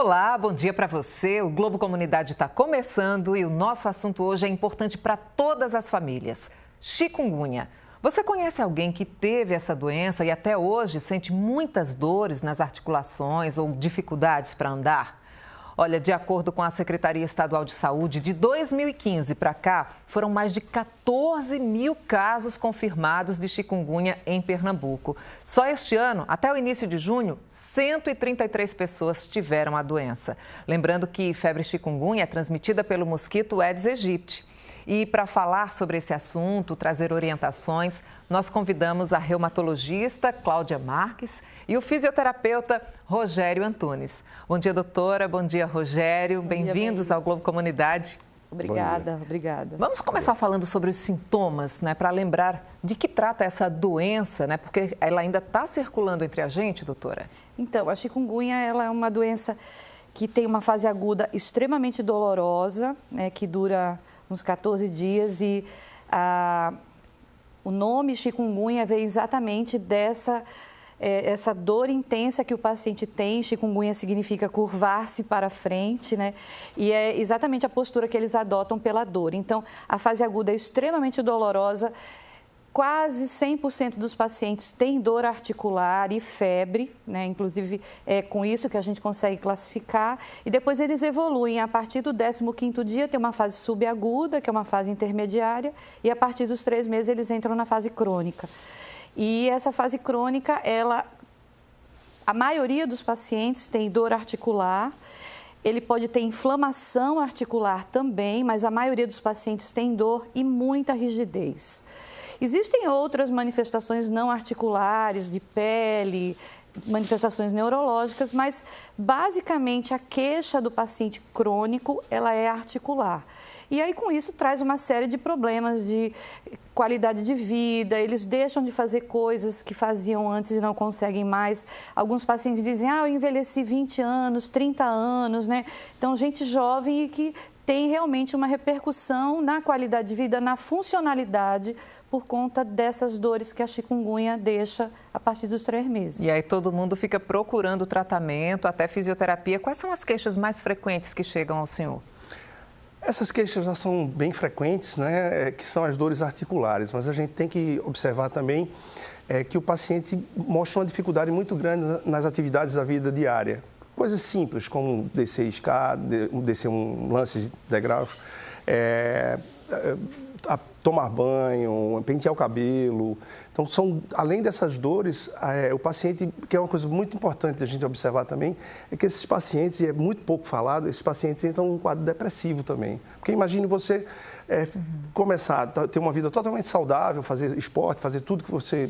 Olá, bom dia para você. O Globo Comunidade está começando e o nosso assunto hoje é importante para todas as famílias. Chikungunya. Você conhece alguém que teve essa doença e até hoje sente muitas dores nas articulações ou dificuldades para andar? Olha, de acordo com a Secretaria Estadual de Saúde, de 2015 para cá, foram mais de 14 mil casos confirmados de chikungunya em Pernambuco. Só este ano, até o início de junho, 133 pessoas tiveram a doença. Lembrando que febre chikungunya é transmitida pelo mosquito Aedes aegypti. E para falar sobre esse assunto, trazer orientações, nós convidamos a reumatologista Cláudia Marques e o fisioterapeuta Rogério Antunes. Bom dia, doutora. Bom dia, Rogério. Bem-vindos ao Globo Comunidade. Obrigada, obrigada. Vamos começar falando sobre os sintomas, né? Para lembrar de que trata essa doença, né? Porque ela ainda está circulando entre a gente, doutora. Então, a chikungunya ela é uma doença que tem uma fase aguda extremamente dolorosa, né? Que dura uns 14 dias e o nome chikungunya vem exatamente essa dor intensa que o paciente tem. Chikungunya significa curvar-se para frente, né? E é exatamente a postura que eles adotam pela dor. Então, a fase aguda é extremamente dolorosa. Quase 100% dos pacientes têm dor articular e febre, né? Inclusive é com isso que a gente consegue classificar. E depois eles evoluem. A partir do 15º dia tem uma fase subaguda, que é uma fase intermediária, e a partir dos 3 meses eles entram na fase crônica. E essa fase crônica, a maioria dos pacientes tem dor articular. Ele pode ter inflamação articular também, mas a maioria dos pacientes tem dor e muita rigidez. Existem outras manifestações não articulares, de pele, manifestações neurológicas, mas basicamente a queixa do paciente crônico, ela é articular. E aí com isso traz uma série de problemas de qualidade de vida, eles deixam de fazer coisas que faziam antes e não conseguem mais. Alguns pacientes dizem, eu envelheci 20 anos, 30 anos, né? Então, gente jovem e que tem realmente uma repercussão na qualidade de vida, na funcionalidade, por conta dessas dores que a chikungunya deixa a partir dos 3 meses. E aí todo mundo fica procurando tratamento, até fisioterapia. Quais são as queixas mais frequentes que chegam ao senhor? Essas queixas já são bem frequentes, né? Que são as dores articulares, mas a gente tem que observar também que o paciente mostra uma dificuldade muito grande nas atividades da vida diária. Coisas simples, como descer escada, descer um lance de degraus, tomar banho, pentear o cabelo. Então, além dessas dores, o paciente, que é uma coisa muito importante da gente observar também, é que esses pacientes, e é muito pouco falado, esses pacientes entram num quadro depressivo também. Porque imagine você começar a ter uma vida totalmente saudável, fazer esporte, fazer tudo que você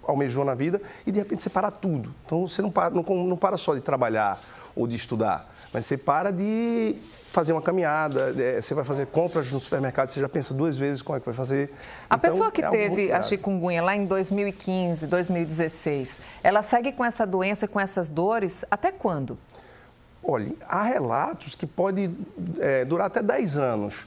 almejou na vida, e de repente você para tudo. Então, você não para só de trabalhar ou de estudar, mas você para de fazer uma caminhada, você vai fazer compras no supermercado, você já pensa 2 vezes como é que vai fazer. A pessoa que teve a chikungunya lá em 2015, 2016, ela segue com essa doença, com essas dores, até quando? Olha, há relatos que pode durar até 10 anos.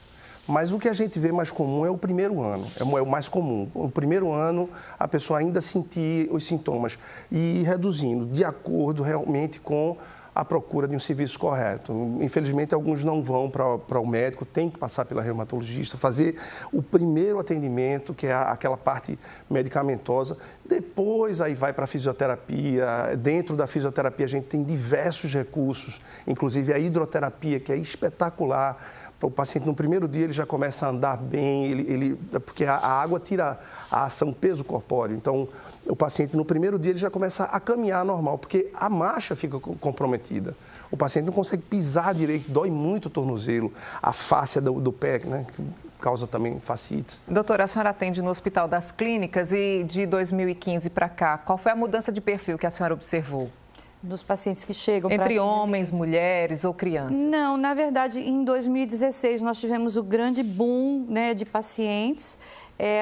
Mas o que a gente vê mais comum é o primeiro ano, é o mais comum. O primeiro ano, a pessoa ainda sentir os sintomas e ir reduzindo, de acordo realmente com a procura de um serviço correto. Infelizmente, alguns não vão para o médico, tem que passar pela reumatologista, fazer o primeiro atendimento, que é aquela parte medicamentosa. Depois, aí vai para a fisioterapia. Dentro da fisioterapia, a gente tem diversos recursos, inclusive a hidroterapia, que é espetacular. O paciente, no primeiro dia, ele já começa a andar bem, porque a água tira a ação, o peso corpóreo. Então, o paciente, no primeiro dia, ele já começa a caminhar normal, porque a marcha fica comprometida. O paciente não consegue pisar direito, dói muito o tornozelo, a fáscia do pé, né, que causa também fasciite. Doutora, a senhora atende no Hospital das Clínicas e de 2015 para cá, qual foi a mudança de perfil que a senhora observou? Dos pacientes que chegam entre homens, mulheres ou crianças? Não, na verdade, em 2016 nós tivemos o grande boom, né, de pacientes.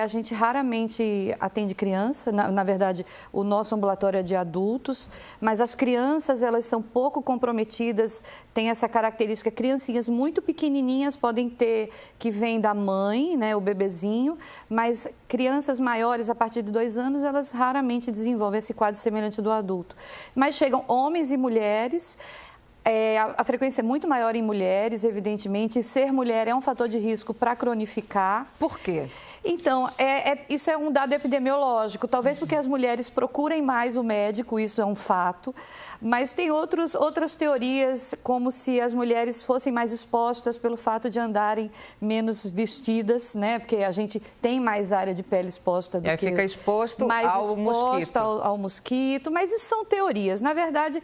A gente raramente atende criança, na verdade, o nosso ambulatório é de adultos, mas as crianças, elas são pouco comprometidas, tem essa característica, criancinhas muito pequenininhas podem ter, que vem da mãe, né, o bebezinho, mas crianças maiores, a partir de 2 anos, elas raramente desenvolvem esse quadro semelhante do adulto. Mas chegam homens e mulheres. A frequência é muito maior em mulheres, evidentemente, e ser mulher é um fator de risco para cronificar. Por quê? Então, isso é um dado epidemiológico, talvez porque as mulheres procurem mais o médico, isso é um fato, mas tem outras teorias, como se as mulheres fossem mais expostas pelo fato de andarem menos vestidas, né? Porque a gente tem mais área de pele exposta do que... fica exposto ao mosquito, mas isso são teorias. Na verdade,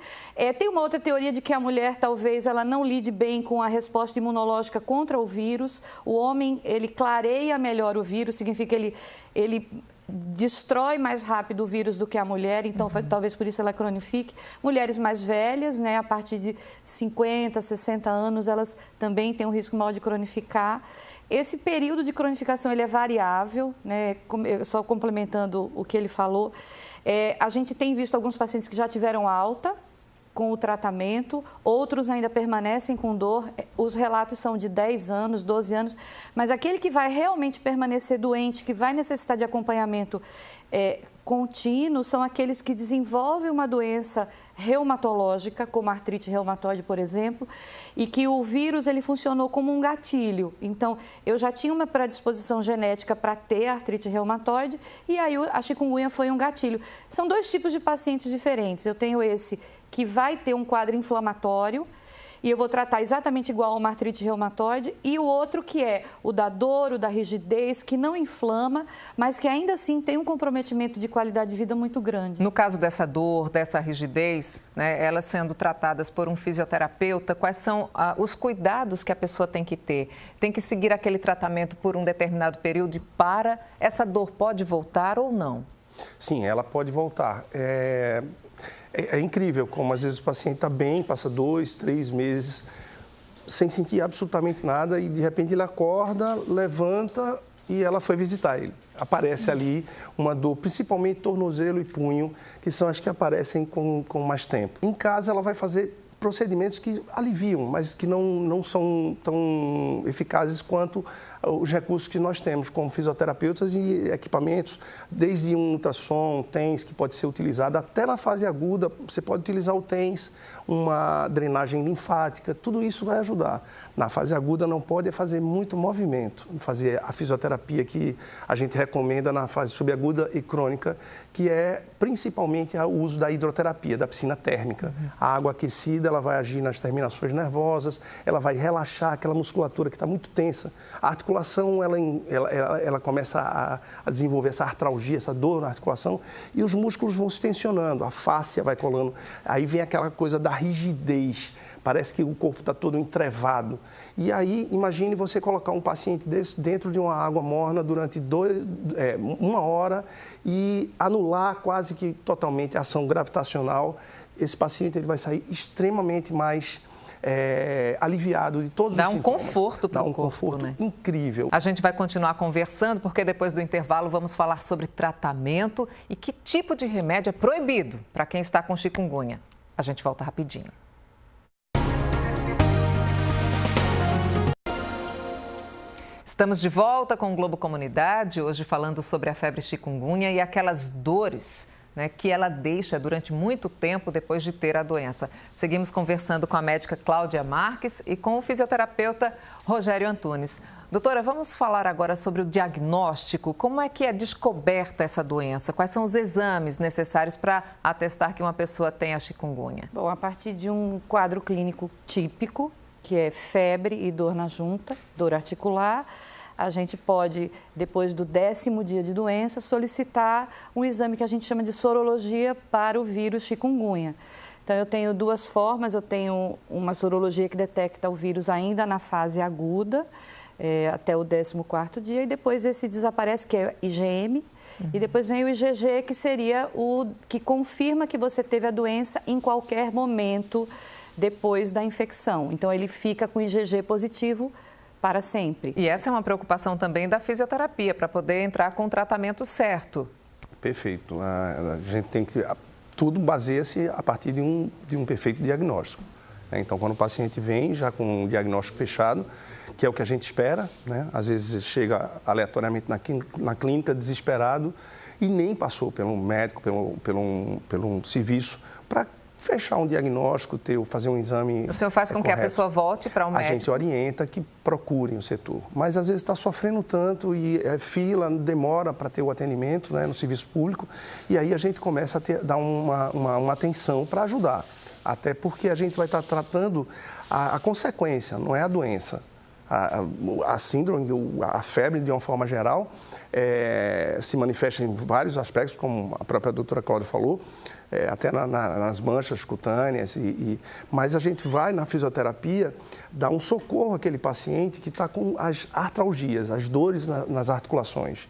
tem uma outra teoria de que a mulher, talvez, ela não lide bem com a resposta imunológica contra o vírus. O homem, ele clareia melhor o vírus, significa que ele destrói mais rápido o vírus do que a mulher, então talvez por isso ela cronifique. Mulheres mais velhas, né, a partir de 50, 60 anos, elas também têm um risco maior de cronificar. Esse período de cronificação ele é variável, né, só complementando o que ele falou, a gente tem visto alguns pacientes que já tiveram alta com o tratamento, outros ainda permanecem com dor, os relatos são de 10 anos, 12 anos, mas aquele que vai realmente permanecer doente, que vai necessitar de acompanhamento contínuo, são aqueles que desenvolvem uma doença reumatológica, como a artrite reumatoide, por exemplo, e que o vírus ele funcionou como um gatilho. Então, eu já tinha uma predisposição genética para ter artrite reumatoide e aí a chikungunya foi um gatilho. São dois tipos de pacientes diferentes. Eu tenho esse que vai ter um quadro inflamatório e eu vou tratar exatamente igual a uma artrite reumatoide, e o outro que é o da dor, o da rigidez, que não inflama, mas que ainda assim tem um comprometimento de qualidade de vida muito grande. No caso dessa dor, dessa rigidez, né, elas sendo tratadas por um fisioterapeuta, quais são os cuidados que a pessoa tem que ter? Tem que seguir aquele tratamento por um determinado período e essa dor pode voltar ou não? Sim, ela pode voltar. É incrível como às vezes o paciente está bem, passa 2, 3 meses sem sentir absolutamente nada e de repente ele acorda, levanta e ela foi visitar ele. Aparece ali uma dor, principalmente tornozelo e punho, que são as que aparecem com mais tempo. Em casa ela vai fazer procedimentos que aliviam, mas que não são tão eficazes quanto os recursos que nós temos como fisioterapeutas e equipamentos, desde um ultrassom, TENS, que pode ser utilizado, até na fase aguda, você pode utilizar o TENS, uma drenagem linfática, tudo isso vai ajudar. Na fase aguda não pode fazer muito movimento, fazer a fisioterapia que a gente recomenda na fase subaguda e crônica, que é principalmente o uso da hidroterapia, da piscina térmica. A água aquecida, ela vai agir nas terminações nervosas, ela vai relaxar aquela musculatura que está muito tensa. A articulação, ela começa a desenvolver essa artralgia, essa dor na articulação, e os músculos vão se tensionando, a fáscia vai colando. Aí vem aquela coisa da rigidez, parece que o corpo está todo entrevado. E aí, imagine você colocar um paciente desse dentro de uma água morna durante 1 hora e anular quase que totalmente a ação gravitacional. Esse paciente ele vai sair extremamente mais aliviado de todos os sintomas. Dá um conforto para o corpo, Dá um conforto, né? Incrível. A gente vai continuar conversando, porque depois do intervalo vamos falar sobre tratamento e que tipo de remédio é proibido para quem está com chikungunya. A gente volta rapidinho. Estamos de volta com o Globo Comunidade, hoje falando sobre a febre chikungunya e aquelas dores, né, que ela deixa durante muito tempo depois de ter a doença. Seguimos conversando com a médica Cláudia Marques e com o fisioterapeuta Rogério Antunes. Doutora, vamos falar agora sobre o diagnóstico. Como é que é descoberta essa doença? Quais são os exames necessários para atestar que uma pessoa tem a chikungunya? Bom, a partir de um quadro clínico típico, que é febre e dor na junta, dor articular, a gente pode, depois do 10º dia de doença, solicitar um exame que a gente chama de sorologia para o vírus chikungunya. Então, eu tenho duas formas. Eu tenho uma sorologia que detecta o vírus ainda na fase aguda, até o 14º dia, e depois esse desaparece, que é IgM, e depois vem o IgG, que seria o que confirma que você teve a doença em qualquer momento depois da infecção. Então, ele fica com IgG positivo para sempre. E essa é uma preocupação também da fisioterapia, para poder entrar com o tratamento certo. Perfeito. A gente tem que... Tudo baseia-se a partir de um perfeito diagnóstico. Então, quando o paciente vem já com um diagnóstico fechado, que é o que a gente espera, né? Às vezes chega aleatoriamente na clínica desesperado e nem passou pelo médico, pelo serviço, para fechar um diagnóstico, fazer um exame. O senhor faz com que a pessoa volte para o médico? A gente orienta que procurem o setor. Mas, às vezes, está sofrendo tanto e fila, demora para ter o atendimento, né, no serviço público. E aí a gente começa a dar uma atenção para ajudar. Até porque a gente vai estar tratando a consequência, não é a doença. A síndrome, a febre, de uma forma geral, se manifesta em vários aspectos, como a própria doutora Cláudia falou, até nas manchas cutâneas. Mas a gente vai, na fisioterapia, dar um socorro àquele paciente que está com as artralgias, as dores nas articulações.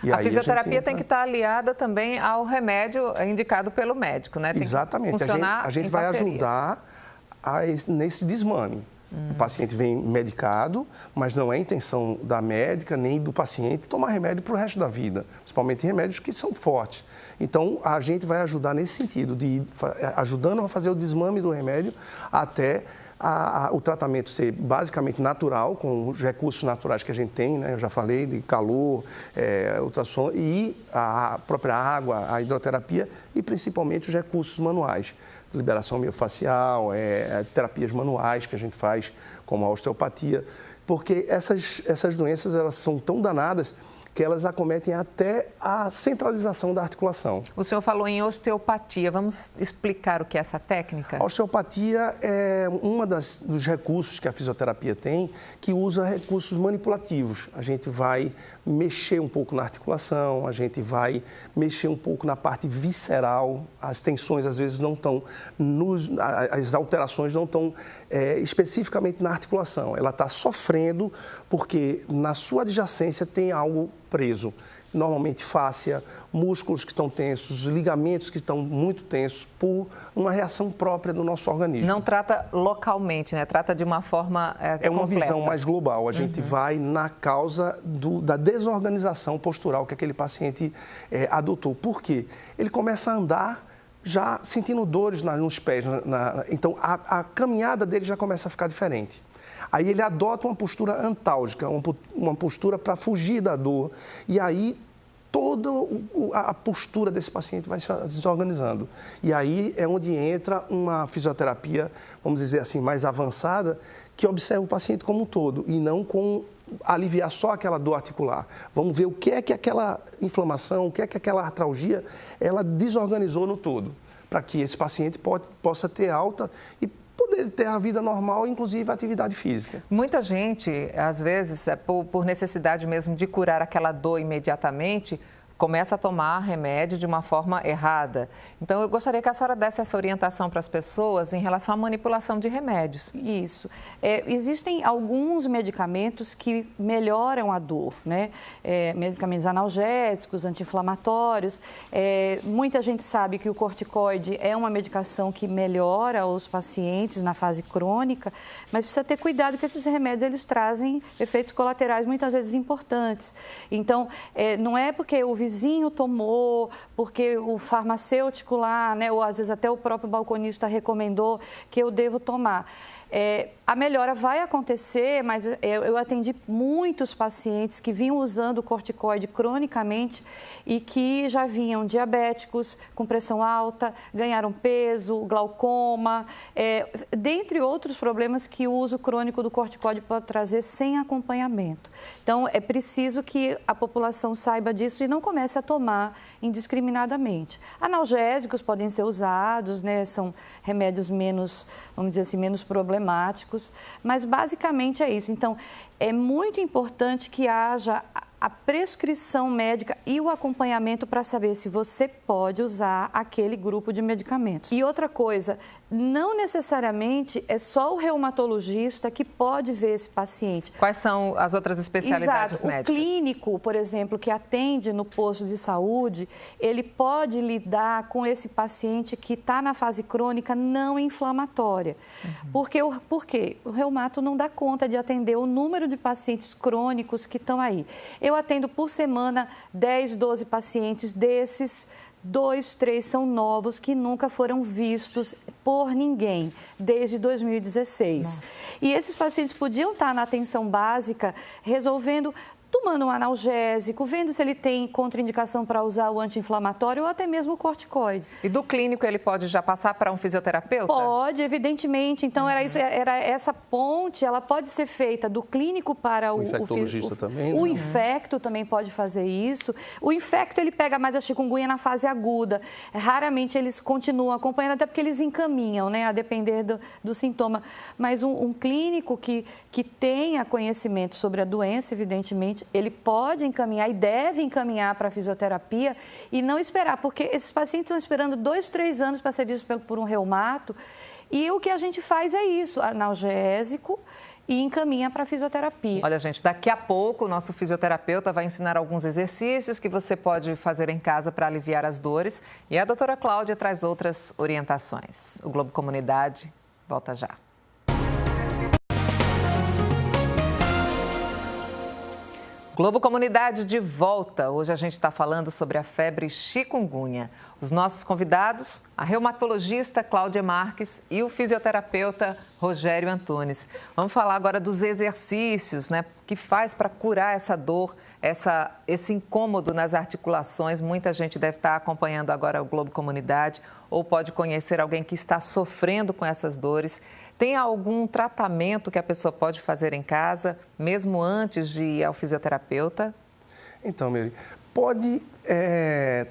E a fisioterapia tem que estar aliada também ao remédio indicado pelo médico, né? Tem exatamente. A gente vai ajudar nesse desmame. O paciente vem medicado, mas não é intenção da médica nem do paciente tomar remédio para o resto da vida, principalmente remédios que são fortes. Então, a gente vai ajudar nesse sentido, de ir ajudando a fazer o desmame do remédio até o tratamento ser basicamente natural, com os recursos naturais que a gente tem, né? Eu já falei de calor, ultrassom e a própria água, a hidroterapia e principalmente os recursos manuais. Liberação miofascial, terapias manuais que a gente faz, como a osteopatia, porque essas doenças elas são tão danadas que elas acometem até a centralização da articulação. O senhor falou em osteopatia, vamos explicar o que é essa técnica? A osteopatia é dos recursos que a fisioterapia tem, que usa recursos manipulativos. A gente vai mexer um pouco na articulação, a gente vai mexer um pouco na parte visceral, as tensões às vezes não estão, as alterações não estão especificamente na articulação. Ela está sofrendo porque na sua adjacência tem algo preso. Normalmente fáscia, músculos que estão tensos, ligamentos que estão muito tensos por uma reação própria do nosso organismo. Não trata localmente, né? Trata de uma forma É uma completa. visão mais global. A gente vai na causa da desorganização postural que aquele paciente adotou. Por quê? Ele começa a andar já sentindo dores nos pés. Então, a caminhada dele já começa a ficar diferente. Aí ele adota uma postura antálgica, uma postura para fugir da dor. E aí toda a postura desse paciente vai se desorganizando. E aí é onde entra uma fisioterapia, vamos dizer assim, mais avançada, que observa o paciente como um todo e não com aliviar só aquela dor articular. Vamos ver o que é que aquela inflamação, o que é que aquela artralgia, ela desorganizou no todo, para que esse paciente possa ter alta e poder ter a vida normal, inclusive a atividade física. Muita gente, às vezes, por necessidade mesmo de curar aquela dor imediatamente, começa a tomar remédio de uma forma errada. Então, eu gostaria que a senhora desse essa orientação para as pessoas em relação à manipulação de remédios. Isso. Existem alguns medicamentos que melhoram a dor, né? Medicamentos analgésicos, anti-inflamatórios. Muita gente sabe que o corticoide é uma medicação que melhora os pacientes na fase crônica, mas precisa ter cuidado que esses remédios eles trazem efeitos colaterais muitas vezes importantes. Então, não é porque o vizinho tomou, porque o farmacêutico lá, né, ou às vezes até o próprio balconista recomendou que eu devo tomar. A melhora vai acontecer, mas eu atendi muitos pacientes que vinham usando o corticoide cronicamente e que já vinham diabéticos, com pressão alta, ganharam peso, glaucoma, dentre outros problemas que o uso crônico do corticoide pode trazer sem acompanhamento. Então, é preciso que a população saiba disso e não comece a tomar indiscriminadamente. Analgésicos podem ser usados, né? São remédios menos, vamos dizer assim, menos problemáticos, mas basicamente é isso. Então, é muito importante que haja a prescrição médica e o acompanhamento para saber se você pode usar aquele grupo de medicamentos. E outra coisa, não necessariamente é só o reumatologista que pode ver esse paciente. Quais são as outras especialidades Exato. médicas? O clínico, por exemplo, que atende no posto de saúde, ele pode lidar com esse paciente que está na fase crônica não inflamatória. Por quê? O reumato não dá conta de atender o número de pacientes crônicos que estão aí. Eu atendo por semana 10, 12 pacientes desses. 2, 3 são novos que nunca foram vistos por ninguém desde 2016. Nossa. E esses pacientes podiam estar na atenção básica resolvendo tomando um analgésico, vendo se ele tem contraindicação para usar o anti-inflamatório ou até mesmo o corticoide. E do clínico ele pode já passar para um fisioterapeuta? Pode, evidentemente. Então, era essa ponte, ela pode ser feita do clínico para o infectologista também. O infecto também pode fazer isso. O infecto, ele pega mais a chikungunya na fase aguda. Raramente eles continuam acompanhando, até porque eles encaminham, né, a depender do sintoma. Mas um clínico que tenha conhecimento sobre a doença, evidentemente, ele pode encaminhar e deve encaminhar para a fisioterapia e não esperar, porque esses pacientes estão esperando 2, 3 anos para ser vistos por um reumato e o que a gente faz é isso, analgésico e encaminha para a fisioterapia. Olha, gente, daqui a pouco o nosso fisioterapeuta vai ensinar alguns exercícios que você pode fazer em casa para aliviar as dores e a doutora Cláudia traz outras orientações. O Globo Comunidade volta já. Globo Comunidade de volta. Hoje a gente está falando sobre a febre chikungunya. Os nossos convidados, a reumatologista Cláudia Marques e o fisioterapeuta Rogério Antunes. Vamos falar agora dos exercícios, né, que faz para curar essa dor, esse incômodo nas articulações. Muita gente deve estar acompanhando agora o Globo Comunidade ou pode conhecer alguém que está sofrendo com essas dores. Tem algum tratamento que a pessoa pode fazer em casa, mesmo antes de ir ao fisioterapeuta? Então, Mary, pode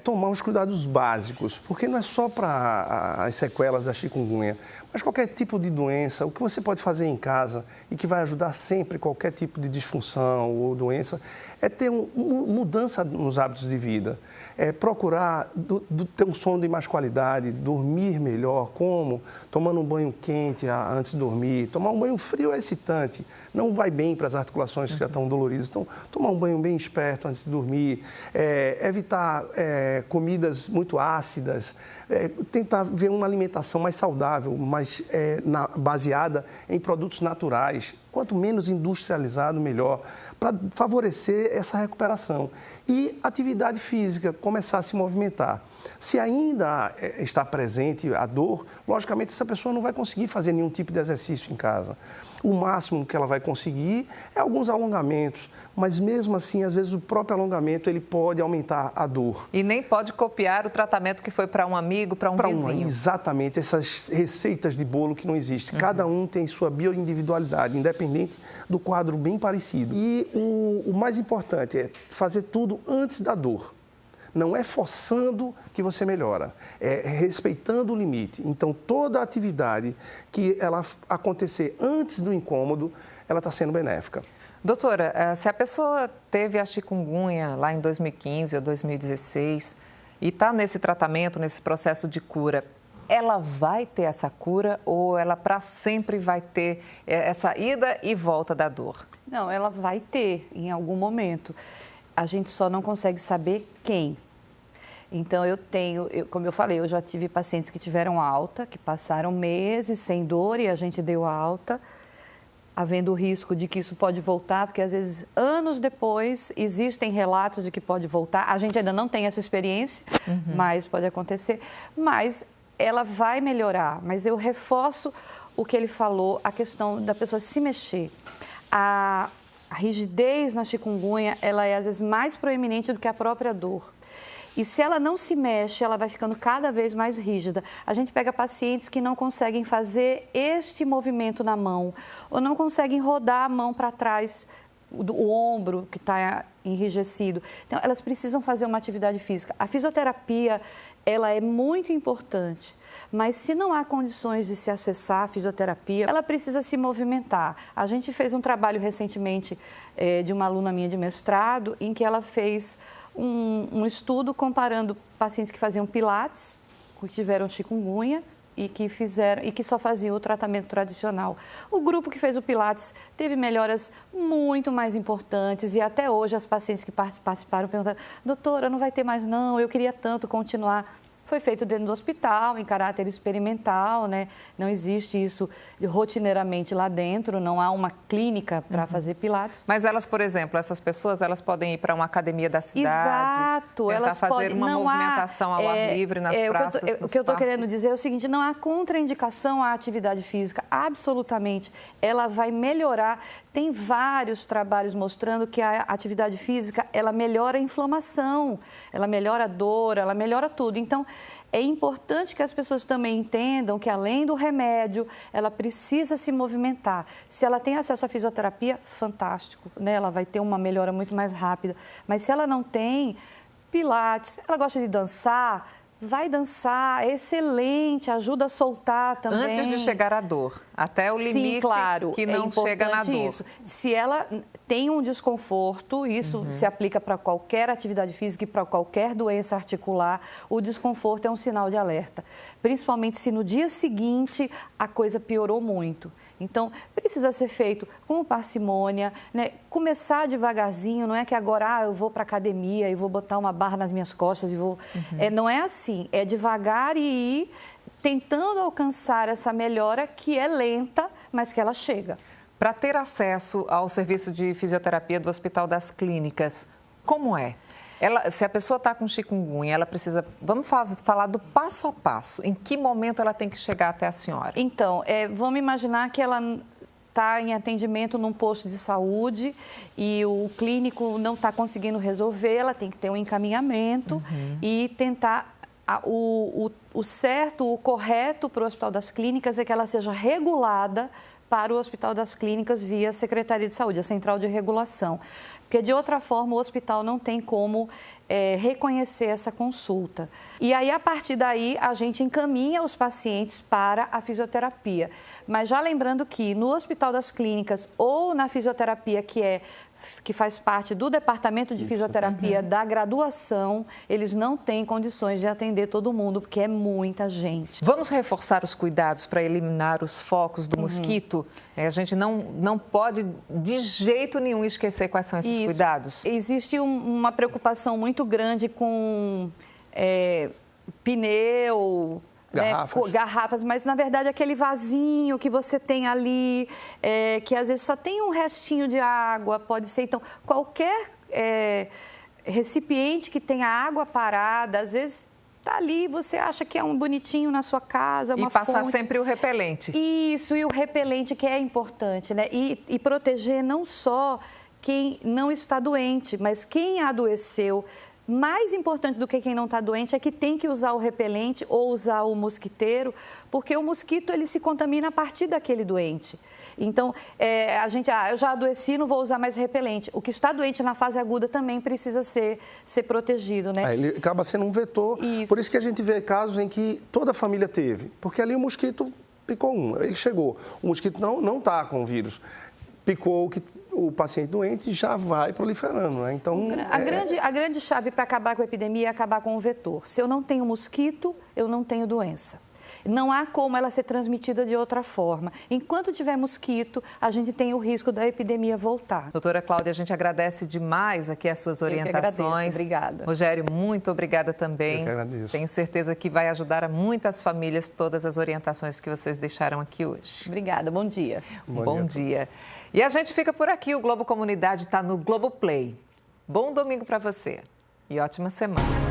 tomar os cuidados básicos, porque não é só para as sequelas da chikungunya, mas qualquer tipo de doença, o que você pode fazer em casa e que vai ajudar sempre qualquer tipo de disfunção ou doença, é ter mudança nos hábitos de vida. Procurar ter um sono de mais qualidade, dormir melhor, como? Tomando um banho quente antes de dormir, tomar um banho frio é excitante, não vai bem para as articulações que já estão doloridas, então tomar um banho bem esperto antes de dormir, evitar comidas muito ácidas, tentar ver uma alimentação mais saudável, mais baseada em produtos naturais, quanto menos industrializado, melhor, para favorecer essa recuperação. E atividade física, começar a se movimentar. Se ainda está presente a dor, logicamente essa pessoa não vai conseguir fazer nenhum tipo de exercício em casa. O máximo que ela vai conseguir é alguns alongamentos, mas mesmo assim, às vezes o próprio alongamento ele pode aumentar a dor. E nem pode copiar o tratamento que foi para um amigo, para um vizinho. Exatamente, essas receitas de bolo que não existem. Cada um tem sua bioindividualidade, independente do quadro bem parecido. E o mais importante é fazer tudo antes da dor. Não é forçando que você melhora, é respeitando o limite. Então, toda atividade que ela acontecer antes do incômodo, ela está sendo benéfica. Doutora, se a pessoa teve a chikungunya lá em 2015 ou 2016 e está nesse tratamento, nesse processo de cura, ela vai ter essa cura ou ela para sempre vai ter essa ida e volta da dor? Não, ela vai ter em algum momento. A gente só não consegue saber quem. Então, como eu falei, eu já tive pacientes que tiveram alta, que passaram meses sem dor e a gente deu alta, havendo o risco de que isso pode voltar, porque às vezes, anos depois, existem relatos de que pode voltar. A gente ainda não tem essa experiência, mas pode acontecer. Mas ela vai melhorar. Mas eu reforço o que ele falou, a questão da pessoa se mexer. A rigidez na chikungunya, ela é às vezes mais proeminente do que a própria dor. E se ela não se mexe, ela vai ficando cada vez mais rígida. A gente pega pacientes que não conseguem fazer este movimento na mão, ou não conseguem rodar a mão para trás, o ombro que está enrijecido. Então, elas precisam fazer uma atividade física. A fisioterapia, ela é muito importante, mas se não há condições de se acessar a fisioterapia, ela precisa se movimentar. A gente fez um trabalho recentemente de uma aluna minha de mestrado, em que ela fez um estudo comparando pacientes que faziam pilates, que tiveram chikungunya e que só faziam o tratamento tradicional. O grupo que fez o pilates teve melhoras muito mais importantes e até hoje as pacientes que participaram perguntaram: doutora, não vai ter mais não, eu queria tanto continuar. foi feito dentro do hospital, em caráter experimental, né? Não existe isso rotineiramente lá dentro, não há uma clínica para fazer pilates. Mas elas, por exemplo, essas pessoas, elas podem ir para uma academia da cidade, exato, tentar elas fazer podem, uma não movimentação ao ar livre nas praças, O que eu estou querendo dizer é o seguinte, não há contraindicação à atividade física, absolutamente. Ela vai melhorar, tem vários trabalhos mostrando que a atividade física, ela melhora a inflamação, ela melhora a dor, ela melhora tudo. Então, é importante que as pessoas também entendam que, além do remédio, ela precisa se movimentar. Se ela tem acesso à fisioterapia, fantástico, né? Ela vai ter uma melhora muito mais rápida. Mas se ela não tem, pilates, ela gosta de dançar, vai dançar, é excelente, ajuda a soltar também. Antes de chegar à dor, até o limite. Sim, claro, que não chega na dor. Isso. Se ela tem um desconforto, isso se aplica para qualquer atividade física e para qualquer doença articular, o desconforto é um sinal de alerta. Principalmente se no dia seguinte a coisa piorou muito. Então, precisa ser feito com parcimônia, né? Começar devagarzinho, não é que agora eu vou para a academia e vou botar uma barra nas minhas costas e vou... não é assim, é devagar e ir tentando alcançar essa melhora que é lenta, mas que ela chega. Para ter acesso ao serviço de fisioterapia do Hospital das Clínicas, como é? Se a pessoa está com chikungunya, ela precisa... Vamos falar do passo a passo. Em que momento ela tem que chegar até a senhora? Então, vamos imaginar que ela está em atendimento num posto de saúde e o clínico não está conseguindo resolver, ela tem que ter um encaminhamento e tentar... O certo, o correto para o Hospital das Clínicas é que ela seja regulada para o Hospital das Clínicas via Secretaria de Saúde, a Central de Regulação. Porque, de outra forma, o hospital não tem como reconhecer essa consulta. E aí, a partir daí, a gente encaminha os pacientes para a fisioterapia. Mas já lembrando que no Hospital das Clínicas ou na fisioterapia que faz parte do Departamento de Fisioterapia da graduação, eles não têm condições de atender todo mundo, porque é muita gente. Vamos reforçar os cuidados para eliminar os focos do mosquito? A gente não pode, de jeito nenhum, esquecer quais são esses cuidados. Existe uma preocupação muito grande com pneu... Garrafas, mas na verdade aquele vasinho que você tem ali, que às vezes só tem um restinho de água, pode ser, então, qualquer recipiente que tenha água parada, às vezes está ali, você acha que é um bonitinho na sua casa, uma fonte. E passar sempre o repelente. Isso, e o repelente que é importante, né? E proteger não só quem não está doente, mas quem adoeceu. Mais importante do que quem não está doente é que tem que usar o repelente ou usar o mosquiteiro, porque o mosquito ele se contamina a partir daquele doente. Então, eu já adoeci, não vou usar mais o repelente. O que está doente na fase aguda também precisa ser protegido, né? Ele acaba sendo um vetor. Isso. Por isso que a gente vê casos em que toda a família teve, porque ali o mosquito picou ele chegou. O mosquito não está com o vírus. Picou o paciente doente já vai proliferando, né? Então, a grande chave para acabar com a epidemia é acabar com o vetor. Se eu não tenho mosquito, eu não tenho doença. Não há como ela ser transmitida de outra forma. Enquanto tiver mosquito, a gente tem o risco da epidemia voltar. Doutora Cláudia, a gente agradece demais aqui as suas orientações. Eu que agradeço, obrigada. Rogério, muito obrigada também. Eu que agradeço. Tenho certeza que vai ajudar a muitas famílias todas as orientações que vocês deixaram aqui hoje. Obrigada, bom dia. Bom dia. E a gente fica por aqui. O Globo Comunidade está no Globoplay. Bom domingo para você e ótima semana.